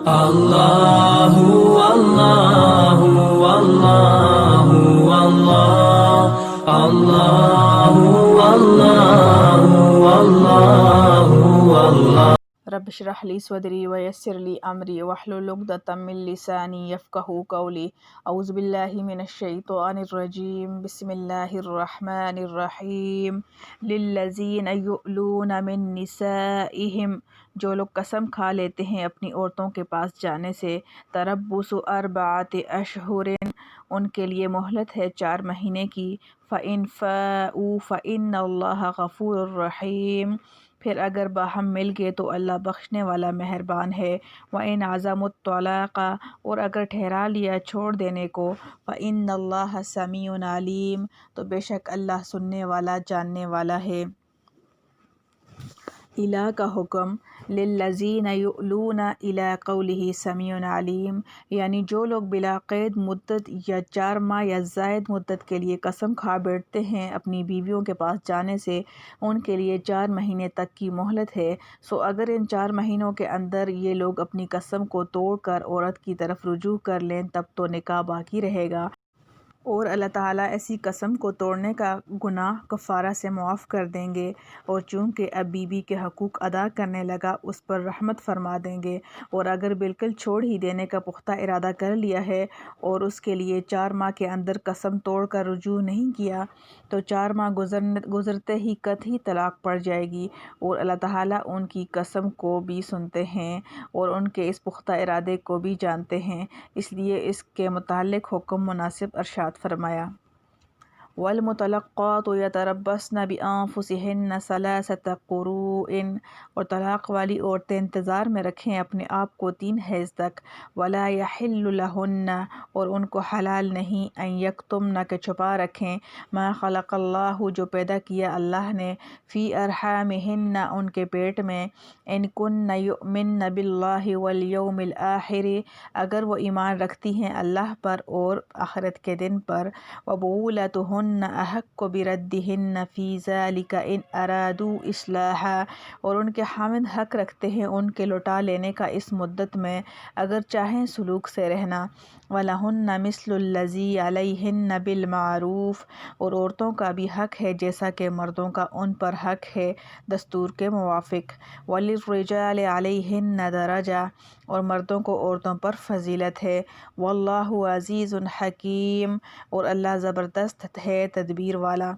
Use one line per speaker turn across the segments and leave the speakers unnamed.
اللہ اللہ اللہ اللہ اللہ اللہ اللہ
رب اشرح لی صدری ویسر لی امری واحلل عقدۃ من لسانی یفقہوا قولی اعوذ باللہ من الشیطان الرجیم بسم اللہ الرحمن الرحیم للذین یؤلون من نسائہم، جو لوگ قسم کھا لیتے ہیں اپنی عورتوں کے پاس جانے سے، تربص اربعۃ اشہر، ان کے لیے مہلت ہے 4 مہینے کی، فإن فاؤوا فإن اللہ غفور رحیم، پھر اگر باہم مل گئے تو اللہ بخشنے والا مہربان ہے، وَإِنْ عَزَمُوا الطَّلَاقَ، اور اگر ٹھہرا لیا چھوڑ دینے کو، فإن اللہ سمیع علیم، تو بے شک اللہ سننے والا جاننے والا ہے۔ اِلیٰ کا حکم، للذین یؤلون اِلیٰ قولہ سمیع علیم، یعنی جو لوگ بلا قید مدت یا 4 ماہ یا زائد مدت کے لیے قسم کھا بیٹھتے ہیں اپنی بیویوں کے پاس جانے سے، ان کے لیے 4 مہینے تک کی مہلت ہے۔ سو اگر ان 4 مہینوں کے اندر یہ لوگ اپنی قسم کو توڑ کر عورت کی طرف رجوع کر لیں تب تو نکاح باقی رہے گا، اور اللہ تعالیٰ ایسی قسم کو توڑنے کا گناہ کفارہ سے معاف کر دیں گے، اور چونکہ اب بیوی کے حقوق ادا کرنے لگا اس پر رحمت فرما دیں گے۔ اور اگر بالکل چھوڑ ہی دینے کا پختہ ارادہ کر لیا ہے اور اس کے لیے 4 ماہ کے اندر قسم توڑ کر رجوع نہیں کیا تو 4 ماہ گزرتے ہی قطعی طلاق پڑ جائے گی، اور اللہ تعالیٰ ان کی قسم کو بھی سنتے ہیں اور ان کے اس پختہ ارادے کو بھی جانتے ہیں، اس لیے اس کے متعلق حکم مناسب ارشاد فرمایا۔ وَالْمُطَلَّقَاتُ يَتَرَبَّصْنَ بِأَنفُسِهِنَّ ثَلَاثَةَ قُرُوءٍ، اور طلاق والی عورتیں انتظار میں رکھیں اپنے آپ کو 3 حیض تک، وَلَا يَحِلُّ لَهُنَّ، اور ان کو حلال نہیں، أَن يَكْتُمْنَ کہ چھپا رکھیں، مَا خَلَقَ اللَّهُ جو پیدا کیا اللہ نے، فِي أَرْحَامِهِنَّ ان کے پیٹ میں، إِن كُنَّ يُؤْمِنَّ بِاللَّهِ وَالْيَوْمِ الْآخِرِ اگر وہ ایمان رکھتی ہیں اللہ پر اور آخرت کے دن پر، وَبُعُولَتُهُنَّ أَحَقُّ بِرَدِّهِنَّ فِي ذَلِكَ إِنْ أَرَادُوا إِصْلَاحًا، اور ان کے خاوند حق رکھتے ہیں ان کے لوٹا لینے کا اس مدت میں اگر چاہیں سلوک سے رہنا، وَلَهُنَّ مِثْلُ الَّذِي عَلَيْهِنَّ بِالْمَعْرُوفِ، اور عورتوں کا بھی حق ہے جیسا کہ مردوں کا ان پر حق ہے دستور کے موافق، وَلِلرِّجَالِ عَلَيْهِنَّ دَرَجَةٌ، اور مردوں کو عورتوں پر فضیلت ہے، وَاللَّهُ عَزِیزٌ حَکِیم، اور اللہ زبردست ہے تدبیر والا۔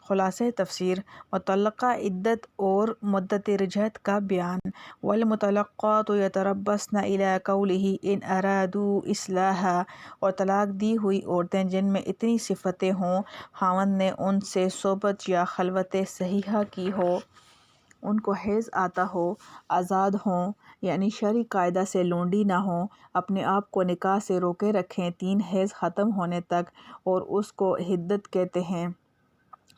خلاصہ تفسیر، مطلقہ عدت اور مدت رجعت کا بیان۔ والمطلقات یتربصن الی قولہ ان ارادوا اصلاحا، اور طلاق دی ہوئی عورتیں جن میں اتنی صفتیں ہوں، خاوند نے ان سے صحبت یا خلوت صحیحہ کی ہو، ان کو حیض آتا ہو، آزاد ہوں یعنی شرعی قاعدہ سے لونڈی نہ ہوں، اپنے آپ کو نکاح سے روکے رکھیں 3 حیض ختم ہونے تک، اور اس کو عدت کہتے ہیں،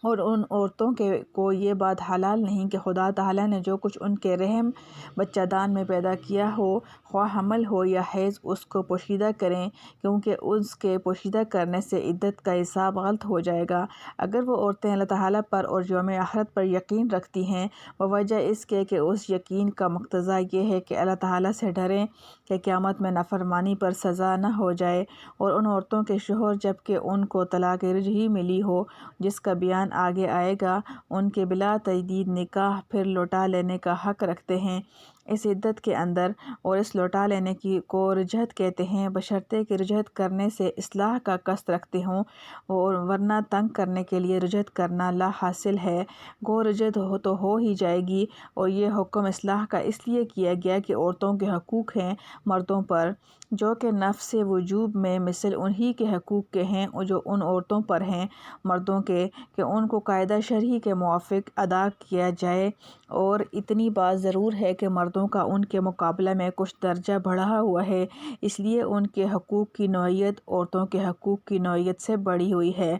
اور ان عورتوں کو یہ بات حلال نہیں کہ خدا تعالیٰ نے جو کچھ ان کے رحم بچہ دان میں پیدا کیا ہو، خواہ حمل ہو یا حیض، اس کو پوشیدہ کریں، کیونکہ اس کے پوشیدہ کرنے سے عدت کا حساب غلط ہو جائے گا۔ اگر وہ عورتیں اللہ تعالیٰ پر اور یوم آخرت پر یقین رکھتی ہیں، بوجہ اس کے کہ اس یقین کا مقتضا یہ ہے کہ اللہ تعالیٰ سے ڈریں کہ قیامت میں نافرمانی پر سزا نہ ہو جائے، اور ان عورتوں کے شوہر جبکہ ان کو طلاق رجعی ملی ہو، جس کا بیان آگے آئے گا، ان کے بلا تجدید نکاح پھر لوٹا لینے کا حق رکھتے ہیں اس عدت کے اندر، اور اس لوٹا لینے کو رجعت کہتے ہیں، بشرطے کہ رجعت کرنے سے اصلاح کا قصد رکھتے ہوں، اور ورنہ تنگ کرنے کے لیے رجعت کرنا لا حاصل ہے، گو رجعت تو ہو ہی جائے گی، اور یہ حکم اصلاح کا اس لیے کیا گیا کہ عورتوں کے حقوق ہیں مردوں پر، جو کہ نفس وجوب میں مثل انہی کے حقوق کے ہیں جو ان عورتوں پر ہیں مردوں کے، کہ ان کو قاعدہ شرعی کے موافق ادا کیا جائے، اور اتنی بات ضرور ہے کہ مردوں کا ان کے مقابلہ میں کچھ درجہ بڑھا ہوا ہے، اس لیے ان کے حقوق کی نوعیت عورتوں کے حقوق کی نوعیت سے بڑھی ہوئی ہے،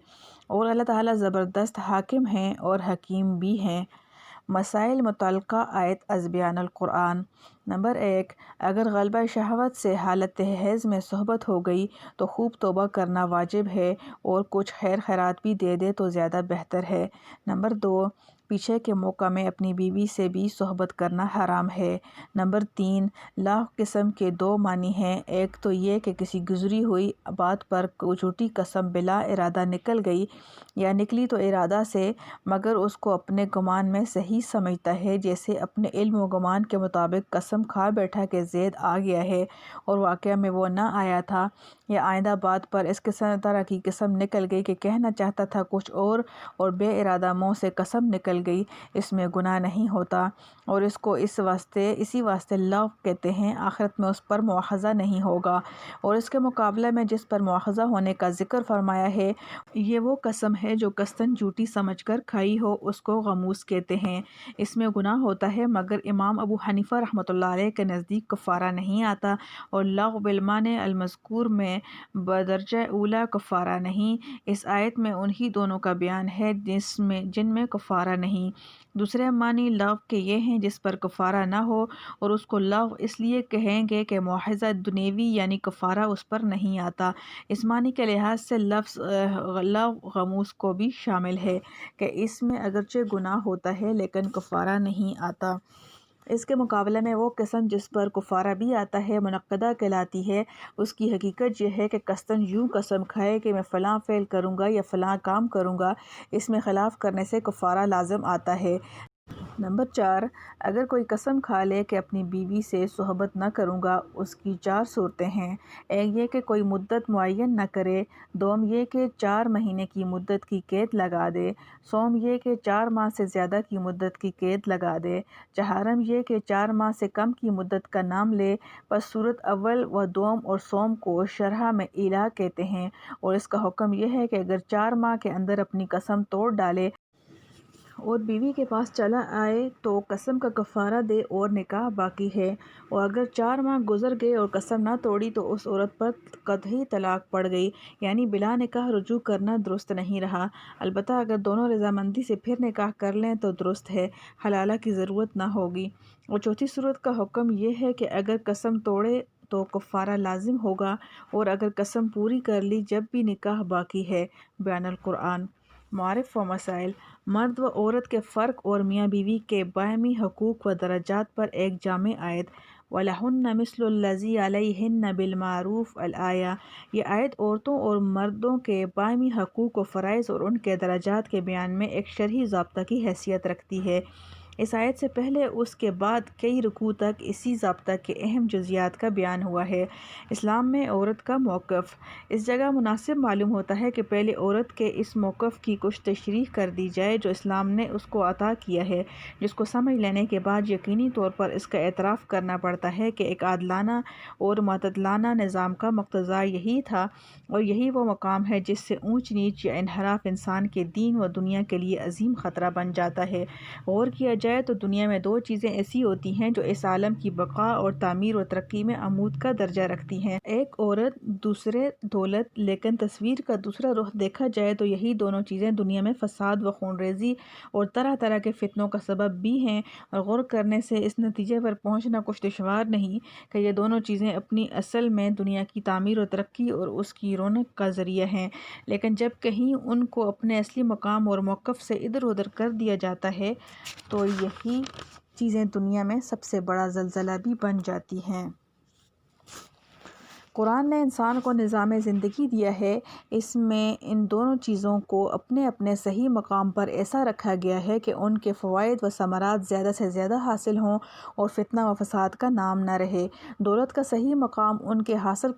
اور اللہ تعالیٰ زبردست حاکم ہیں اور حکیم بھی ہیں۔ مسائل متعلقہ آیت از بیان القرآن۔ نمبر 1، اگر غلبہ شہوت سے حالت حیض میں صحبت ہو گئی تو خوب توبہ کرنا واجب ہے، اور کچھ خیر خیرات بھی دے دے تو زیادہ بہتر ہے۔ نمبر 2، پیچھے کے موقع میں اپنی بیوی سے بھی صحبت کرنا حرام ہے۔ نمبر 3، لاغو قسم کے 2 معنی ہیں۔ ایک تو یہ کہ کسی گزری ہوئی بات پر جھوٹی قسم بلا ارادہ نکل گئی یا نکلی تو ارادہ سے، مگر اس کو اپنے گمان میں صحیح سمجھتا ہے، جیسے اپنے علم و گمان کے مطابق قسم کھا بیٹھا کہ زید آ گیا ہے اور واقعہ میں وہ نہ آیا تھا، یا آئندہ بات پر اس طرح کی قسم نکل گئی کہ کہنا چاہتا تھا کچھ اور بے ارادہ منہ سے قسم نکل گئی، اس میں گناہ نہیں ہوتا اور اس کو اسی واسطے لاغو کہتے ہیں، آخرت میں اس پر مواخذہ نہیں ہوگا۔ اور اس کے مقابلے میں جس پر مواخذہ ہونے کا ذکر فرمایا ہے، یہ وہ قسم ہے جو قصداً جھوٹی سمجھ کر کھائی ہو، اس کو غموس کہتے ہیں۔ اس میں گناہ ہوتا ہے، مگر امام ابو حنیفہ رحمۃ اللہ علیہ کے نزدیک کفارہ نہیں آتا، اور لاغو بالمعنی المذکور میں بدرجہ اولی کفارہ نہیں۔ اس آیت میں انہی دونوں کا بیان ہے جن میں کفارہ نہیں۔ دوسرے معنی لاغو کے یہ ہیں جس پر کفارہ نہ ہو، اور اس کو لاغو اس لیے کہیں گے کہ مواخذہ دنیوی یعنی کفارہ اس پر نہیں آتا۔ اس معنی کے لحاظ سے لفظ لاغو غموس کو بھی شامل ہے کہ اس میں اگرچہ گناہ ہوتا ہے لیکن کفارہ نہیں آتا۔ اس کے مقابلے میں وہ قسم جس پر کفارہ بھی آتا ہے منعقدہ کہلاتی ہے۔ اس کی حقیقت یہ ہے کہ قصداً یوں قسم کھائے کہ میں فلاں فعل کروں گا یا فلاں کام کروں گا، اس میں خلاف کرنے سے کفارہ لازم آتا ہے۔ نمبر 4، اگر کوئی قسم کھا لے کہ اپنی بیوی سے صحبت نہ کروں گا، اس کی 4 صورتیں ہیں۔ ایک یہ کہ کوئی مدت معین نہ کرے، دوم یہ کہ 4 مہینے کی مدت کی قید لگا دے، سوم یہ کہ 4 ماہ سے زیادہ کی مدت کی قید لگا دے، چہارم یہ کہ 4 ماہ سے کم کی مدت کا نام لے۔ پس صورت اول و دوم اور سوم کو شرح میں ایلا کہتے ہیں، اور اس کا حکم یہ ہے کہ اگر 4 ماہ کے اندر اپنی قسم توڑ ڈالے اور بیوی کے پاس چلا آئے تو قسم کا کفارہ دے اور نکاح باقی ہے، اور اگر 4 ماہ گزر گئے اور قسم نہ توڑی تو اس عورت پر قطعی طلاق پڑ گئی، یعنی بلا نکاح رجوع کرنا درست نہیں رہا۔ البتہ اگر دونوں رضامندی سے پھر نکاح کر لیں تو درست ہے، حلالہ کی ضرورت نہ ہوگی۔ اور چوتھی صورت کا حکم یہ ہے کہ اگر قسم توڑے تو کفارہ لازم ہوگا، اور اگر قسم پوری کر لی جب بھی نکاح باقی ہے۔ بیان القرآن، معارف و مسائل، مرد و عورت کے فرق اور میاں بیوی کے باہمی حقوق و درجات پر ایک جامع آیت۔ وَلَهُنَّ مِثْلُ الَّذِي عَلَيْهِنَّ بِالْمَعْرُوفِ الآیہ۔ یہ آیت عورتوں اور مردوں کے باہمی حقوق و فرائض اور ان کے درجات کے بیان میں ایک شرعی ضابطہ کی حیثیت رکھتی ہے۔ اس آیت سے پہلے اس کے بعد کئی رکوع تک اسی ضابطہ کے اہم جزیات کا بیان ہوا ہے۔ اسلام میں عورت کا موقف، اس جگہ مناسب معلوم ہوتا ہے کہ پہلے عورت کے اس موقف کی کچھ تشریح کر دی جائے جو اسلام نے اس کو عطا کیا ہے، جس کو سمجھ لینے کے بعد یقینی طور پر اس کا اعتراف کرنا پڑتا ہے کہ ایک عادلانہ اور معتدلانہ نظام کا مقتضا یہی تھا، اور یہی وہ مقام ہے جس سے اونچ نیچ یا انحراف انسان کے دین و دنیا کے لیے عظیم خطرہ بن جاتا ہے۔ غور کیا جائے تو دنیا میں 2 چیزیں ایسی ہوتی ہیں جو اس عالم کی بقا اور تعمیر و ترقی میں عمود کا درجہ رکھتی ہیں، ایک عورت، دوسرے دولت۔ لیکن تصویر کا دوسرا رخ دیکھا جائے تو یہی دونوں چیزیں دنیا میں فساد و خون ریزی اور طرح طرح کے فتنوں کا سبب بھی ہیں، اور غور کرنے سے اس نتیجے پر پہنچنا کچھ دشوار نہیں کہ یہ دونوں چیزیں اپنی اصل میں دنیا کی تعمیر و ترقی اور اس کی رونق کا ذریعہ ہیں، لیکن جب کہیں ان کو اپنے اصلی مقام اور موقف سے ادھر ادھر کر دیا جاتا ہے تو یہی چیزیں دنیا میں سب سے بڑا زلزلہ بھی بن جاتی ہیں۔ قرآن نے انسان کو نظام زندگی دیا ہے، اس میں ان دونوں چیزوں کو اپنے اپنے صحیح مقام پر ایسا رکھا گیا ہے کہ ان کے فوائد و ثمرات زیادہ سے زیادہ حاصل ہوں اور فتنہ و فساد کا نام نہ رہے۔ دولت کا صحیح مقام، ان کے حاصل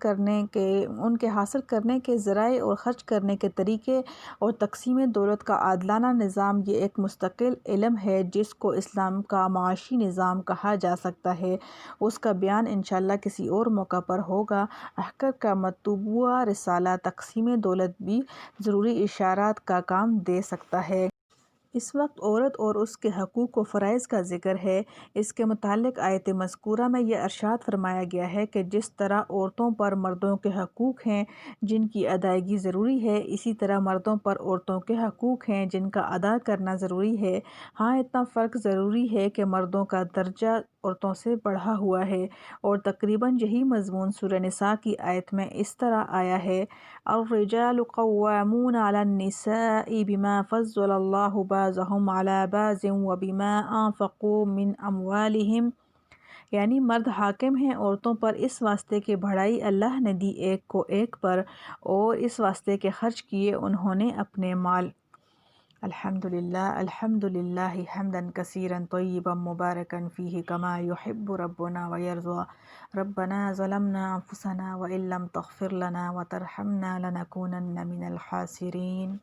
کرنے کے ذرائع اور خرچ کرنے کے طریقے اور تقسیم دولت کا عادلانہ نظام، یہ ایک مستقل علم ہے جس کو اسلام کا معاشی نظام کہا جا سکتا ہے۔ اس کا بیان انشاءاللہ کسی اور موقع پر ہوگا۔ احقر کا مطبوعہ رسالہ تقسیم دولت بھی ضروری اشارات کا کام دے سکتا ہے۔ اس وقت عورت اور اس کے حقوق و فرائض کا ذکر ہے۔ اس کے متعلق آیت مذکورہ میں یہ ارشاد فرمایا گیا ہے کہ جس طرح عورتوں پر مردوں کے حقوق ہیں جن کی ادائیگی ضروری ہے، اسی طرح مردوں پر عورتوں کے حقوق ہیں جن کا ادا کرنا ضروری ہے۔ ہاں اتنا فرق ضروری ہے کہ مردوں کا درجہ عورتوں سے بڑھا ہوا ہے، اور تقریباً یہی مضمون سورہ نساء کی آیت میں اس طرح آیا ہے، الرجال قوامون علی النساء بما فضل اللہ بعضهم علی بعض وبما انفقوا من اموالہم، یعنی مرد حاکم ہیں عورتوں پر اس واسطے کہ بڑھائی اللہ نے دی ایک کو ایک پر، اور اس واسطے کہ خرچ کیے انہوں نے اپنے مال۔ الحمدللہ حمدا کثیرا طیبا مبارکا فیہ کما یحب ربنا ویرضی۔ ربنا ظلمنا انفسنا وان لم تغفر لنا وترحمنا لنکونن من الخاسرین۔